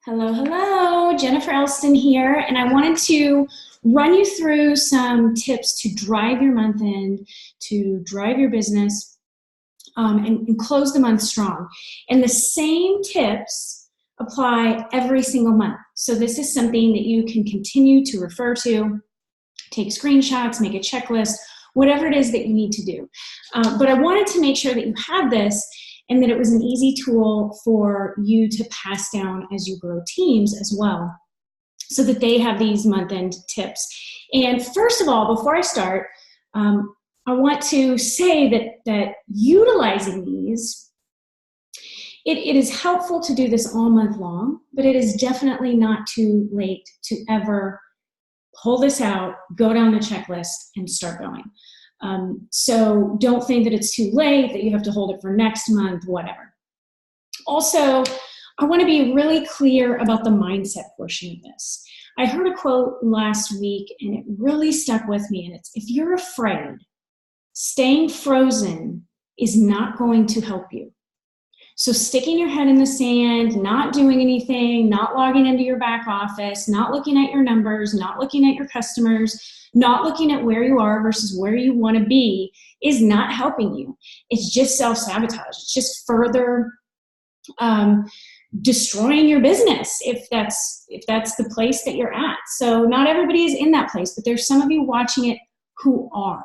Hello, hello, Jennifer Elston here, and I wanted to run you through some tips to drive your month end, to drive your business, and close the month strong. And the same tips apply every single month. So this is something that you can continue to refer to, take screenshots, make a checklist, whatever it is that you need to do. But I wanted to make sure that you had this and that it was an easy tool for you to pass down as you grow teams as well, so that they have these month-end tips. And first of all, before I start, I want to say that utilizing these, it is helpful to do this all month long, but it is definitely not too late to ever pull this out, go down the checklist, and start going. So don't think that it's too late, that you have to hold it for next month, whatever. Also, I want to be really clear about the mindset portion of this. I heard a quote last week and it really stuck with me, and it's, if you're afraid, staying frozen is not going to help you. So sticking your head in the sand, not doing anything, not logging into your back office, not looking at your numbers, not looking at your customers, not looking at where you are versus where you want to be is not helping you. It's just self-sabotage. It's just further destroying your business if that's the place that you're at. So not everybody is in that place, but there's some of you watching it who are.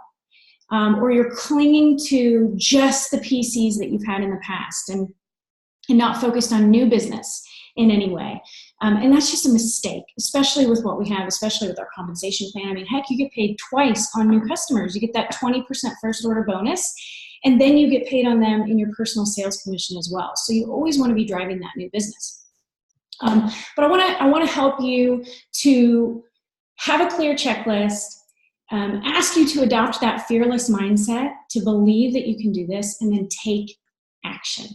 Or you're clinging to just the PCs that you've had in the past and not focused on new business in any way. And that's just a mistake, especially with what we have, especially with our compensation plan. I mean, heck, you get paid twice on new customers. You get that 20% first order bonus, and then you get paid on them in your personal sales commission as well. So you always want to be driving that new business. But I want to help you to have a clear checklist, ask you to adopt that fearless mindset, to believe that you can do this, and then take action.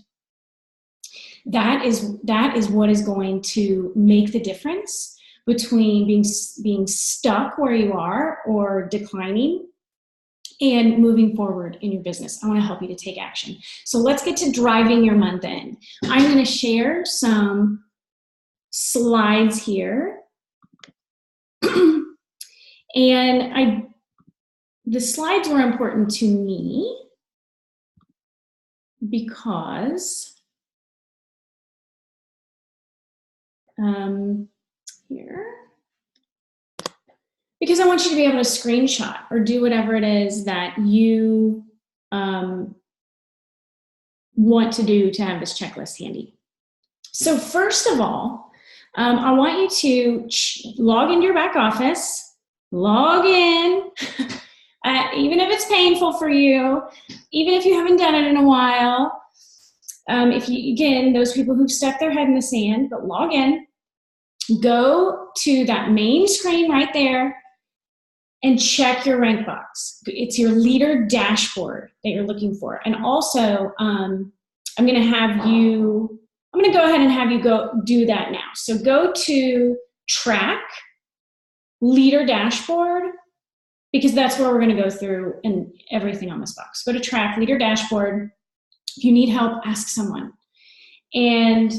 That is what is going to make the difference between being stuck where you are or declining and moving forward in your business. I want to help you to take action. So let's get to driving your month end. I'm going to share some slides here. And the slides were important to me because because I want you to be able to screenshot or do whatever it is that you want to do to have this checklist handy. So first of all, I want you to log into your back office, log in, even if it's painful for you, even if you haven't done it in a while. If you, again, those people who've stuck their head in the sand, but log in, go to that main screen right there and check your rank box. It's your leader dashboard that you're looking for. And also, I'm going to go ahead and have you go do that now. So go to track leader dashboard, because that's where we're going to go through and everything on this box. Go to track leader dashboard. If you need help, ask someone. And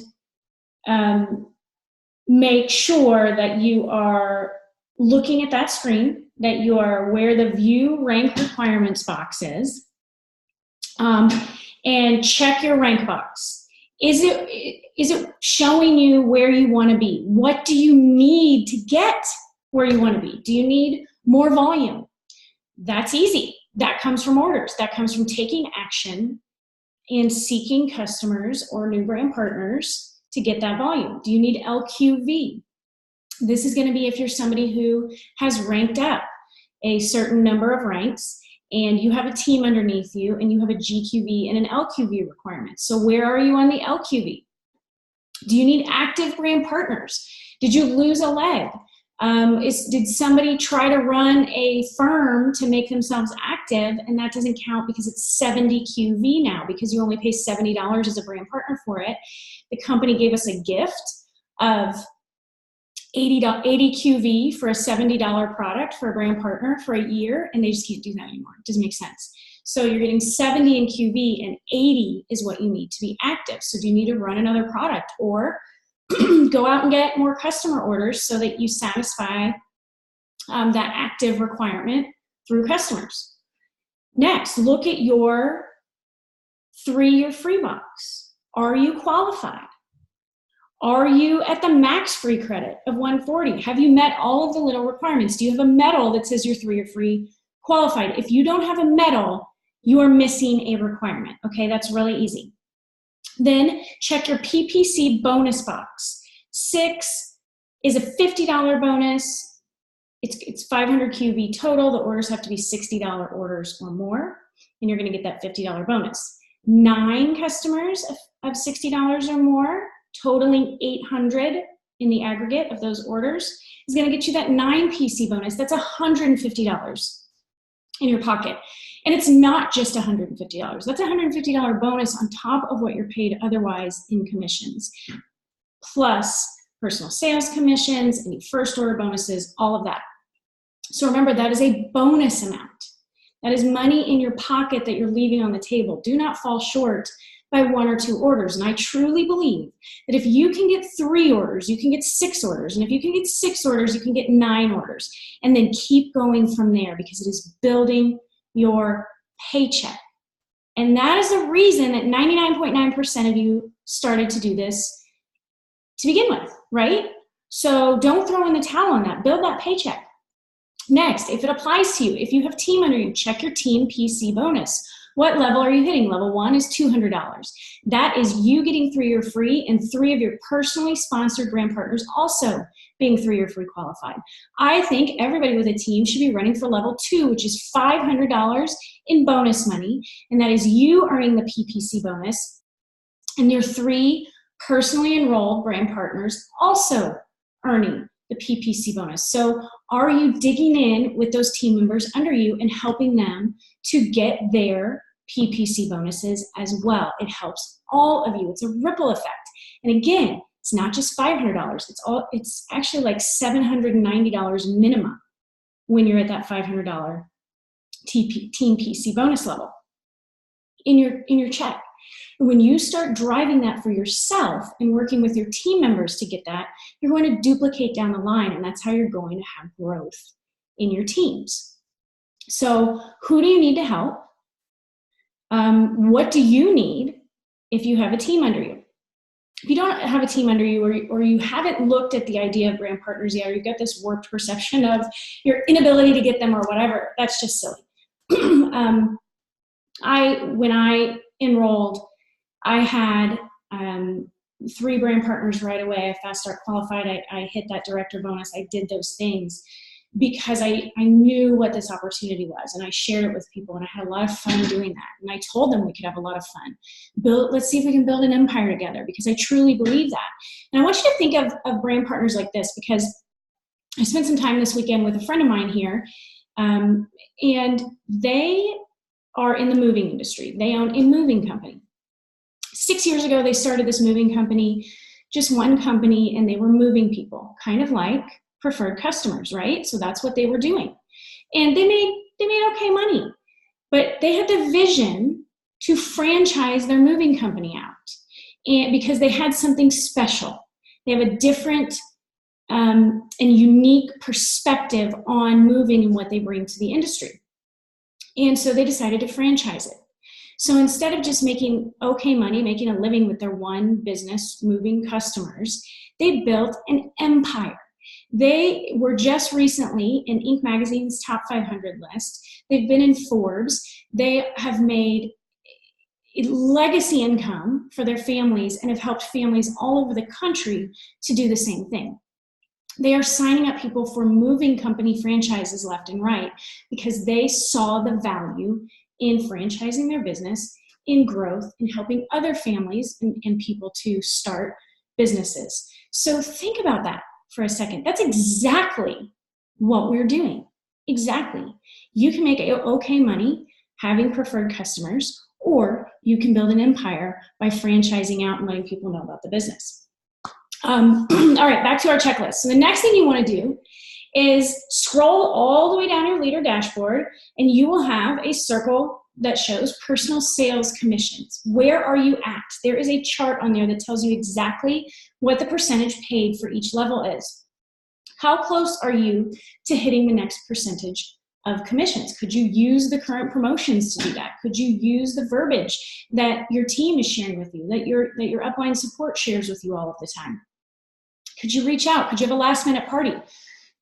make sure that you are looking at that screen, that you are where the view rank requirements box is, and check your rank box. Is it showing you where you want to be? What do you need to get where you want to be? Do you need more volume? That's easy. That comes from orders. That comes from taking action and seeking customers or new brand partners to get that volume. Do you need LQV? This is going to be if you're somebody who has ranked up a certain number of ranks and you have a team underneath you and you have a GQV and an LQV requirement. So where are you on the LQV? Do you need active brand partners? Did you lose a leg? Did somebody try to run a firm to make themselves active and that doesn't count because it's 70 QV now, because you only pay $70 as a brand partner for it? The company gave us a gift of 80 QV for a $70 product for a brand partner for a year, and they just can't do that anymore. It doesn't make sense. So you're getting 70 in QV and 80 is what you need to be active. So do you need to run another product? Or Go out and get more customer orders so that you satisfy that active requirement through customers. Next, look at your 3-year free box. Are you qualified? Are you at the max free credit of 140? Have you met all of the little requirements? Do you have a medal that says you're 3-year free qualified? If you don't have a medal, you are missing a requirement. Okay, that's really easy. Then check your PPC bonus box. 6 is a $50 bonus. It's 500 QB total. The orders have to be $60 orders or more, and you're going to get that $50 bonus. 9 customers of $60 or more, totaling 800 in the aggregate of those orders, is going to get you that 9 PC bonus. That's $150 in your pocket. And it's not just $150. That's a $150 bonus on top of what you're paid otherwise in commissions, plus personal sales commissions, any first order bonuses, all of that. So remember, that is a bonus amount. That is money in your pocket that you're leaving on the table. Do not fall short by 1 or 2 orders. And I truly believe that if you can get 3 orders, you can get 6 orders. And if you can get 6 orders, you can get 9 orders. And then keep going from there, because it is building your paycheck. And that is the reason that 99.9% of you started to do this to begin with, right? So don't throw in the towel on that. Build that paycheck. Next, if it applies to you, if you have team under you, check your team PC bonus. What level are you hitting? Level 1 is $200. That is you getting 3-year free, and 3 of your personally sponsored brand partners also being 3-year free qualified. I think everybody with a team should be running for level 2, which is $500 in bonus money, and that is you earning the PPC bonus, and your 3 personally enrolled brand partners also earning the PPC bonus. So are you digging in with those team members under you and helping them to get their PPC bonuses as well? It helps all of you. It's a ripple effect. And again, it's not just $500. It's actually like $790 minimum when you're at that $500 team PC bonus level in your check. When you start driving that for yourself and working with your team members to get that, you're going to duplicate down the line, and that's how you're going to have growth in your teams. So who do you need to help? What do you need if you have a team under you? If you don't have a team under you, or you haven't looked at the idea of brand partners yet, or you've got this warped perception of your inability to get them or whatever, that's just silly. When I enrolled, I had 3 brand partners right away. I fast start qualified. I hit that director bonus. I did those things because I knew what this opportunity was, and I shared it with people, and I had a lot of fun doing that. And I told them we could have a lot of fun. Let's see if we can build an empire together, because I truly believe that. And I want you to think of brand partners like this, because I spent some time this weekend with a friend of mine here, and they are in the moving industry. They own a moving company. 6 years ago, they started this moving company, just one company, and they were moving people, kind of like preferred customers, right? So that's what they were doing. And they made okay money, but they had the vision to franchise their moving company out, and because they had something special. They have a different and unique perspective on moving and what they bring to the industry. And so they decided to franchise it. So instead of just making okay money, making a living with their one business, moving customers, they built an empire. They were just recently in Inc. Magazine's top 500 list. They've been in Forbes. They have made legacy income for their families and have helped families all over the country to do the same thing. They are signing up people for moving company franchises left and right because they saw the value in franchising their business, in growth, in helping other families and people to start businesses. So think about that for a second. That's exactly what we're doing. Exactly. You can make okay money having preferred customers, or you can build an empire by franchising out and letting people know about the business. All right, back to our checklist. So the next thing you want to do is scroll all the way down your leader dashboard, and you will have a circle that shows personal sales commissions. Where are you at? There is a chart on there that tells you exactly what the percentage paid for each level is. How close are you to hitting the next percentage of commissions? Could you use the current promotions to do that? Could you use the verbiage that your team is sharing with you, that your upline support shares with you all of the time? Could you reach out? Could you have a last minute party?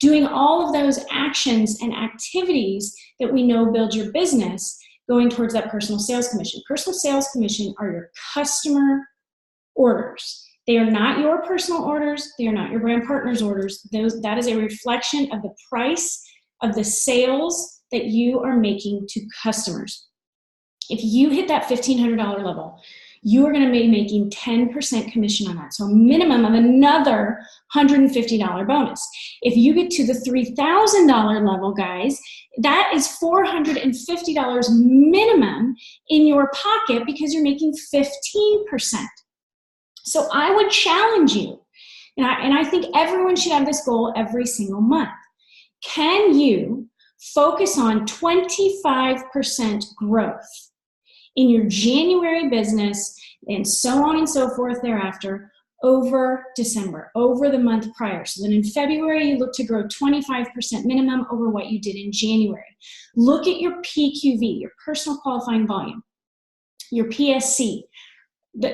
Doing all of those actions and activities that we know build your business, going towards that personal sales commission. Personal sales commission are your customer orders. They are not your personal orders. They are not your brand partner's orders. That is a reflection of the price of the sales that you are making to customers. If you hit that $1,500 level, you are going to be making 10% commission on that. So a minimum of another $150 bonus. If you get to the $3,000 level, guys, that is $450 minimum in your pocket because you're making 15%. So I would challenge you, and I think everyone should have this goal every single month. Can you focus on 25% growth in your January business and so on and so forth thereafter over December, over the month prior? So then in February, you look to grow 25% minimum over what you did in January. Look at your PQV, your personal qualifying volume, your PSC.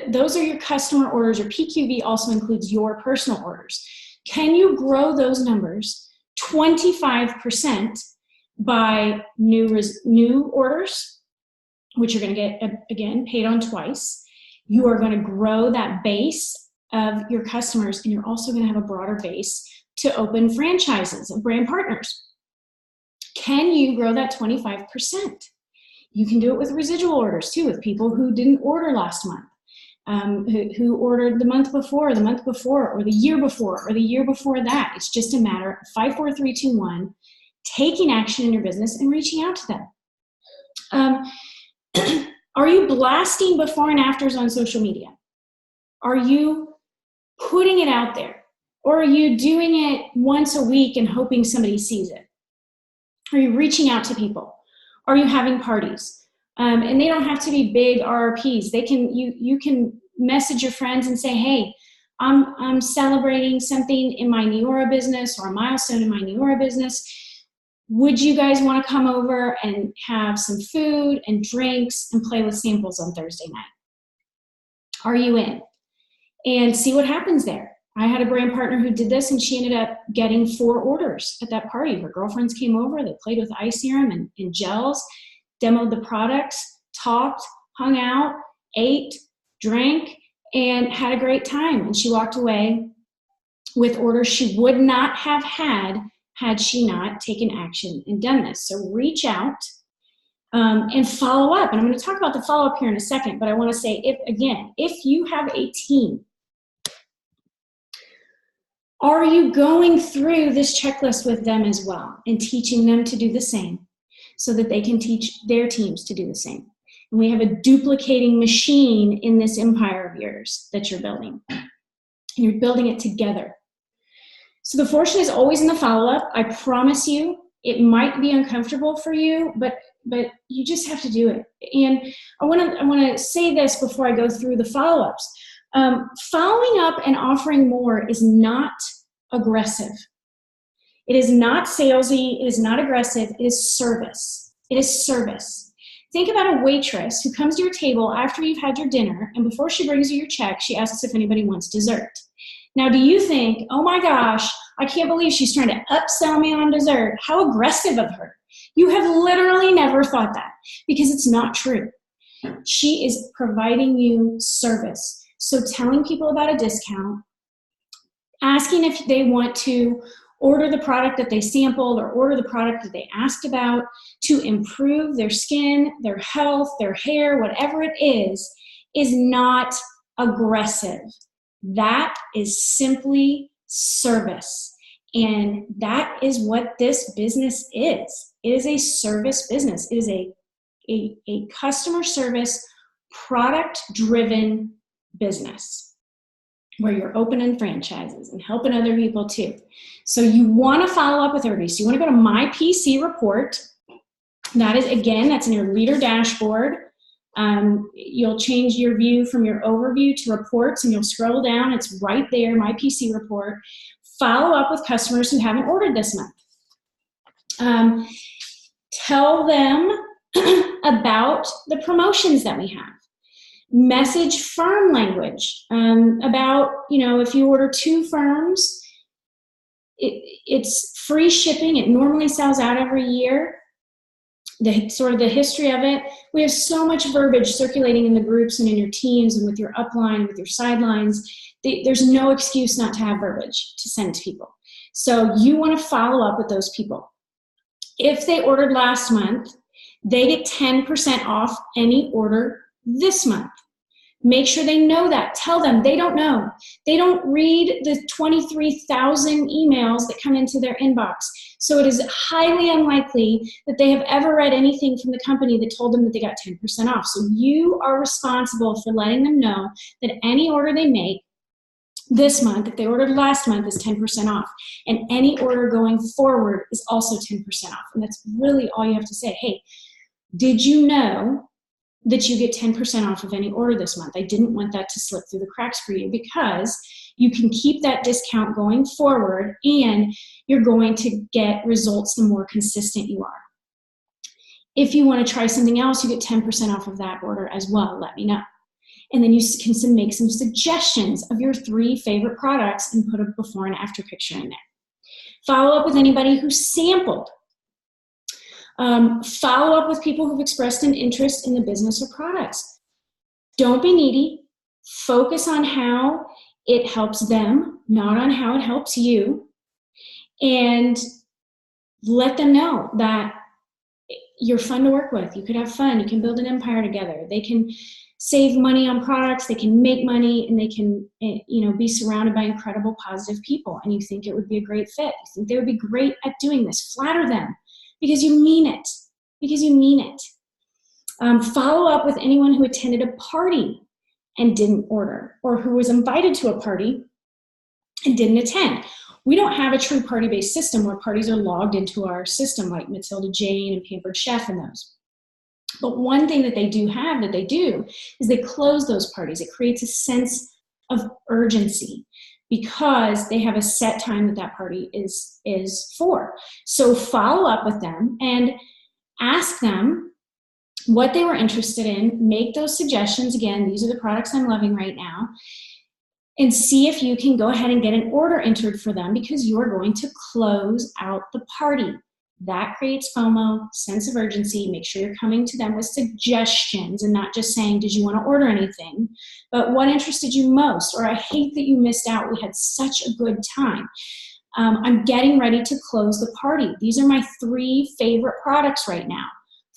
Those are your customer orders. Your PQV also includes your personal orders. Can you grow those numbers 25% by new orders, which you're going to get, again, paid on twice? You are going to grow that base of your customers, and you're also going to have a broader base to open franchises of brand partners. Can you grow that 25%? You can do it with residual orders too, with people who didn't order last month. Who ordered the month before, or the year before, or the year before that. It's just a matter of 5, 4, 3, 2, 1, taking action in your business and reaching out to them. Are you blasting before and afters on social media? Are you putting it out there? Or are you doing it once a week and hoping somebody sees it? Are you reaching out to people? Are you having parties? And they don't have to be big RRPs. You can message your friends and say, hey, I'm celebrating something in my Neora business or a milestone in my Neora business. Would you guys want to come over and have some food and drinks and play with samples on Thursday night? Are you in? And see what happens there. I had a brand partner who did this, and she ended up getting 4 orders at that party. Her girlfriends came over, they played with eye serum and gels, demoed the products, talked, hung out, ate, drank, and had a great time. And she walked away with orders she would not have had she not taken action and done this. So reach out and follow up. And I'm going to talk about the follow-up here in a second, but I want to say, if you have a team, are you going through this checklist with them as well and teaching them to do the same so that they can teach their teams to do the same? And we have a duplicating machine in this empire of yours that you're building. And you're building it together. So the fortune is always in the follow-up. I promise you, it might be uncomfortable for you, but you just have to do it. And I want to say this before I go through the follow-ups. Following up and offering more is not aggressive. It is not salesy. It is not aggressive. It is service. It is service. Think about a waitress who comes to your table after you've had your dinner, and before she brings you your check, she asks if anybody wants dessert. Now, do you think, oh my gosh, I can't believe she's trying to upsell me on dessert? How aggressive of her. You have literally never thought that, because it's not true. She is providing you service. So telling people about a discount, asking if they want to order the product that they sampled or order the product that they asked about to improve their skin, their health, their hair, whatever it is not aggressive. That is simply service. And that is what this business is. It is a service business. It is a customer service, product-driven business where you're opening franchises and helping other people too. So you want to follow up with everybody. So you want to go to My PC Report. That is, again, that's in your leader dashboard. You'll change your view from your overview to reports, and you'll scroll down. It's right there, My PC Report. Follow up with customers who haven't ordered this month. Tell them about the promotions that we have. Message firm language about, if you order 2 firms, it's free shipping. It normally sells out every year. The history of it. We have so much verbiage circulating in the groups and in your teams and with your upline, with your sidelines. There's no excuse not to have verbiage to send to people. So you want to follow up with those people. If they ordered last month, they get 10% off any order this month. Make sure they know that. Tell them they don't know. They don't read the 23,000 emails that come into their inbox. So it is highly unlikely that they have ever read anything from the company that told them that they got 10% off. So you are responsible for letting them know that any order they make this month, if they ordered last month, is 10% off. And any order going forward is also 10% off. And that's really all you have to say. Hey, did you know that you get 10% off of any order this month? I didn't want that to slip through the cracks for you, because you can keep that discount going forward and you're going to get results the more consistent you are. If you want to try something else, you get 10% off of that order as well. Let me know. And then you can make some suggestions of your 3 favorite products and put a before and after picture in there. Follow up with anybody who sampled. Follow up with people who've expressed an interest in the business or products. Don't be needy. Focus on how it helps them, not on how it helps you. And let them know that you're fun to work with. You could have fun. You can build an empire together. They can save money on products. They can make money, and they can, be surrounded by incredible positive people. And you think it would be a great fit. You think they would be great at doing this. Flatter them. Because you mean it. Because you mean it. Follow up with anyone who attended a party and didn't order, or who was invited to a party and didn't attend. We don't have a true party-based system where parties are logged into our system like Matilda Jane and Pampered Chef and those. But one thing that they do is they close those parties. It creates a sense of urgency, because they have a set time that party is for. So follow up with them and ask them what they were interested in. Make those suggestions. Again, these are the products I'm loving right now. And see if you can go ahead and get an order entered for them, because you're going to close out the party. That creates FOMO, sense of urgency. Make sure you're coming to them with suggestions and not just saying, did you want to order anything? But what interested you most? Or I hate that you missed out. We had such a good time. I'm getting ready to close the party. These are my 3 favorite products right now.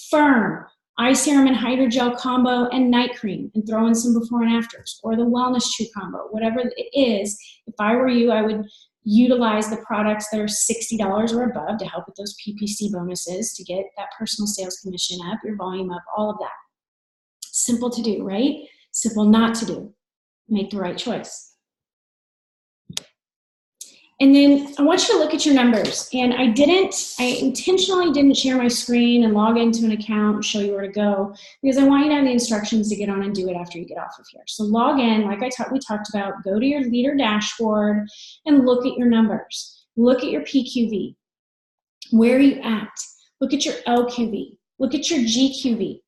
Firm, eye serum and hydrogel combo, and night cream, and throw in some before and afters, or the Wellness Chew combo, whatever it is. If I were you, I would utilize the products that are $60 or above to help with those PPC bonuses, to get that personal sales commission up, your volume up, all of that. Simple to do, right? Simple not to do. Make the right choice. And then I want you to look at your numbers. And I intentionally didn't share my screen and log into an account and show you where to go, because I want you to have the instructions to get on and do it after you get off of here. So log in, like we talked about, go to your leader dashboard and look at your numbers. Look at your PQV. Where are you at? Look at your LQV. Look at your GQV.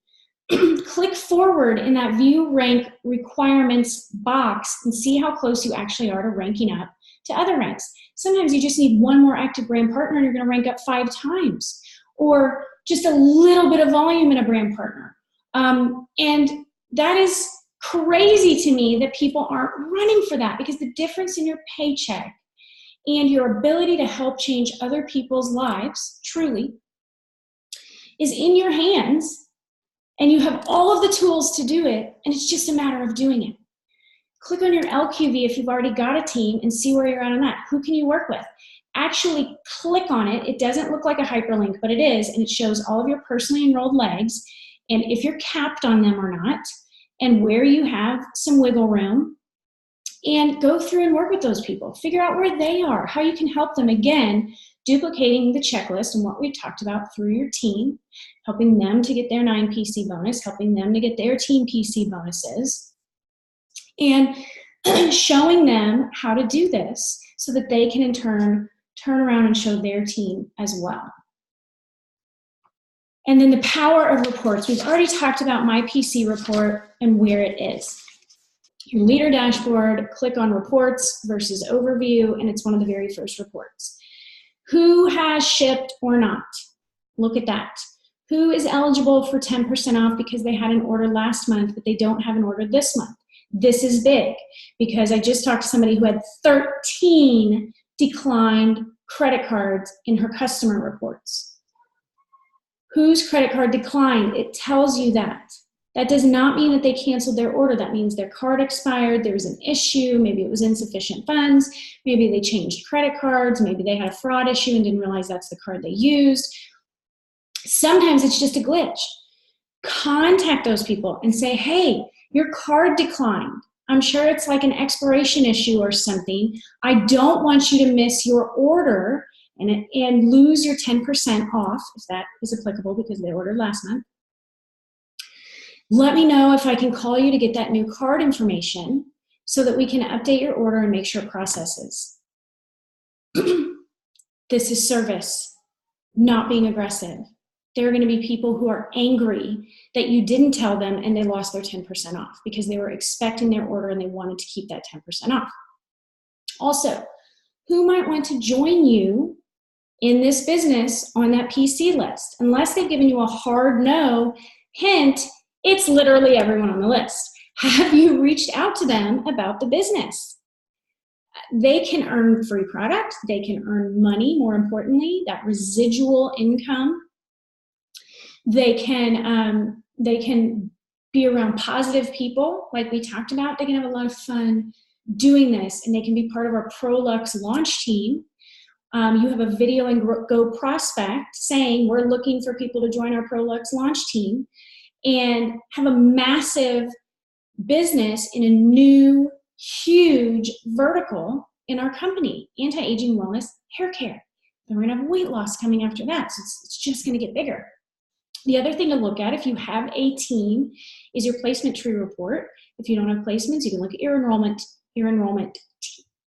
Click forward in that view rank requirements box and see how close you actually are to ranking up to other ranks. Sometimes you just need one more active brand partner and you're going to rank up 5 times, or just a little bit of volume in a brand partner. And that is crazy to me that people aren't running for that, because the difference in your paycheck and your ability to help change other people's lives, truly, is in your hands, and you have all of the tools to do it, and it's just a matter of doing it. Click on your LQV if you've already got a team and see where you're at on that. Who can you work with? Actually click on it. It doesn't look like a hyperlink, but it is, and it shows all of your personally enrolled legs, and if you're capped on them or not, and where you have some wiggle room, and go through and work with those people. Figure out where they are, how you can help them, again, duplicating the checklist and what we've talked about through your team, helping them to get their 9 PC bonus, helping them to get their team PC bonuses, and showing them how to do this so that they can in turn turn around and show their team as well. And then the power of reports. We've already talked about My PC Report and where it is. Your leader dashboard, click on reports versus overview, and it's one of the very first reports. Who has shipped or not? Look at that. Who is eligible for 10% off because they had an order last month, but they don't have an order this month? This is big because I just talked to somebody who had 13 declined credit cards in her customer reports. Whose credit card declined? It tells you that. That does not mean that they canceled their order. That means their card expired, there was an issue, maybe it was insufficient funds, maybe they changed credit cards, maybe they had a fraud issue and didn't realize that's the card they used. Sometimes it's just a glitch. Contact those people and say, hey, your card declined. I'm sure it's like an expiration issue or something. I don't want you to miss your order and lose your 10% off, if that is applicable because they ordered last month. Let me know if I can call you to get that new card information so that we can update your order and make sure it processes. This is service, not being aggressive. There are going to be people who are angry that you didn't tell them and they lost their 10% off because they were expecting their order and they wanted to keep that 10% off. Also, who might want to join you in this business on that PC list? Unless they've given you a hard no, hint, it's literally everyone on the list. Have you reached out to them about the business? They can earn free product. They can earn money, more importantly, that residual income. They can be around positive people, like we talked about. They can have a lot of fun doing this, and they can be part of our ProLux launch team. You have a video and go prospect saying, we're looking for people to join our ProLux launch team, and have a massive business in a new, huge vertical in our company, anti-aging wellness hair care. Then we're going to have weight loss coming after that, so it's just going to get bigger. The other thing to look at if you have a team is your placement tree report. If you don't have placements, you can look at your enrollment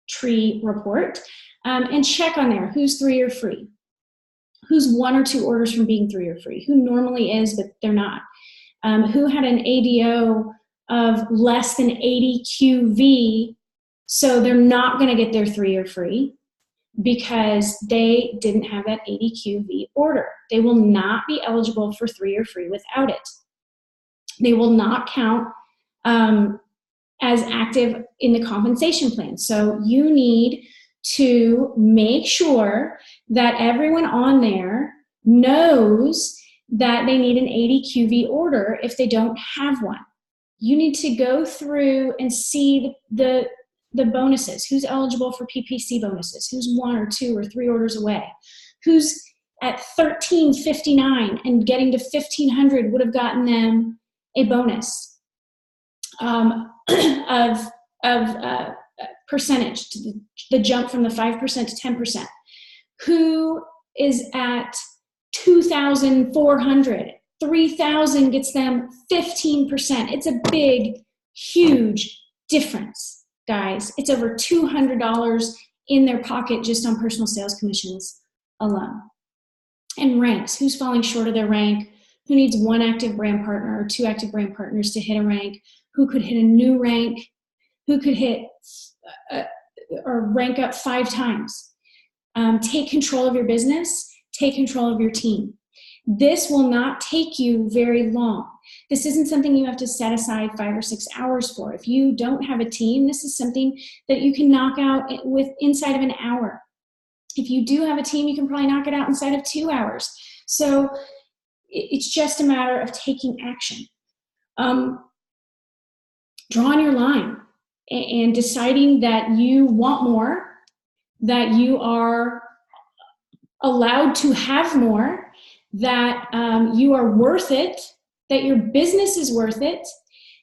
tree report and check on there who's 3 or free, who's 1 or 2 orders from being 3 or free, who normally is but they're not, who had an ADO of less than 80 QV, so they're not going to get their 3 or free because they didn't have that 80 QV order. They will not be eligible for 3 or free without it. They will not count as active in the compensation plan. So you need to make sure that everyone on there knows that they need an 80 QV order if they don't have one. You need to go through and see the bonuses. Who's eligible for PPC bonuses? Who's 1 or 2 or 3 orders away? Who's at $1,359 and getting to $1,500 would have gotten them a bonus of percentage, to the jump from the 5% to 10%. Who is at $2,400? $3,000 gets them 15%. It's a big, huge difference, guys. It's over $200 in their pocket just on personal sales commissions alone. And ranks. Who's falling short of their rank? Who needs 1 active brand partner or 2 active brand partners to hit a rank? Who could hit a new rank? Who could hit or rank up 5 times? Take control of your business. Take control of your team. This will not take you very long. This isn't something you have to set aside 5 or 6 hours for. If you don't have a team, this is something that you can knock out inside of an hour. If you do have a team, you can probably knock it out inside of 2 hours. So it's just a matter of taking action. Drawing your line and deciding that you want more, that you are allowed to have more, that you are worth it, that your business is worth it,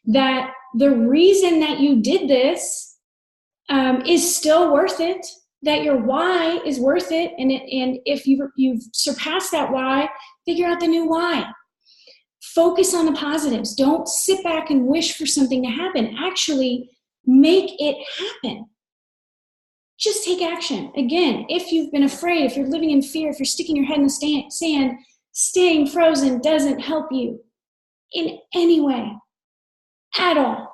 that the reason that you did this is still worth it. that your why is worth it. And if you've surpassed that why, figure out the new why. Focus on the positives. Don't sit back and wish for something to happen. Actually, make it happen. Just take action. Again, if you've been afraid, if you're living in fear, if you're sticking your head in the sand, staying frozen doesn't help you in any way at all.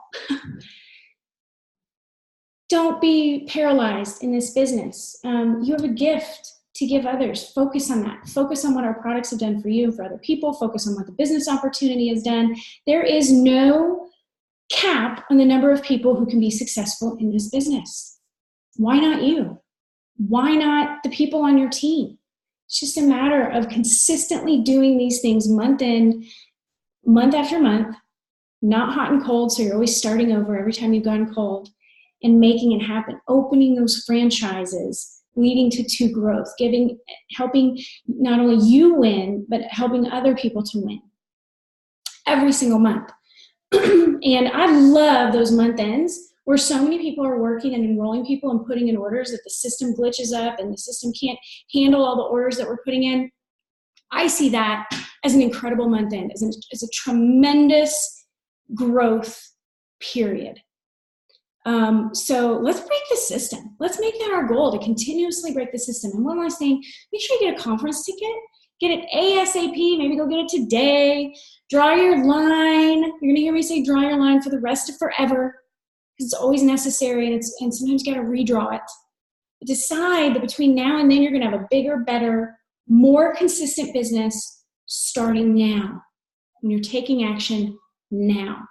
Don't be paralyzed in this business. You have a gift to give others. Focus on that. Focus on what our products have done for you and for other people. Focus on what the business opportunity has done. There is no cap on the number of people who can be successful in this business. Why not you? Why not the people on your team? It's just a matter of consistently doing these things month after month, not hot and cold, so you're always starting over every time you've gone cold, and making it happen, opening those franchises, leading to growth, helping not only you win, but helping other people to win every single month. And I love those month ends where so many people are working and enrolling people and putting in orders that the system glitches up and the system can't handle all the orders that we're putting in. I see that as an incredible month end, as a tremendous growth period. So let's break the system. Let's make that our goal, to continuously break the system. And one last thing, make sure you get a conference ticket. Get it ASAP. Maybe go get it today. Draw your line. You're going to hear me say draw your line for the rest of forever, because it's always necessary, and sometimes you got to redraw it. But decide that between now and then you're going to have a bigger, better, more consistent business starting now, when you're taking action now.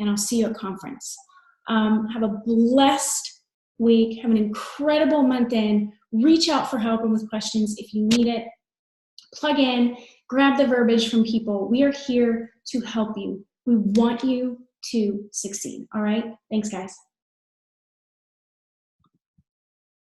And I'll see you at conference. Have a blessed week. Have an incredible month in. Reach out for help and with questions if you need it. Plug in, grab the verbiage from people. We are here to help you. We want you to succeed. All right? Thanks, guys.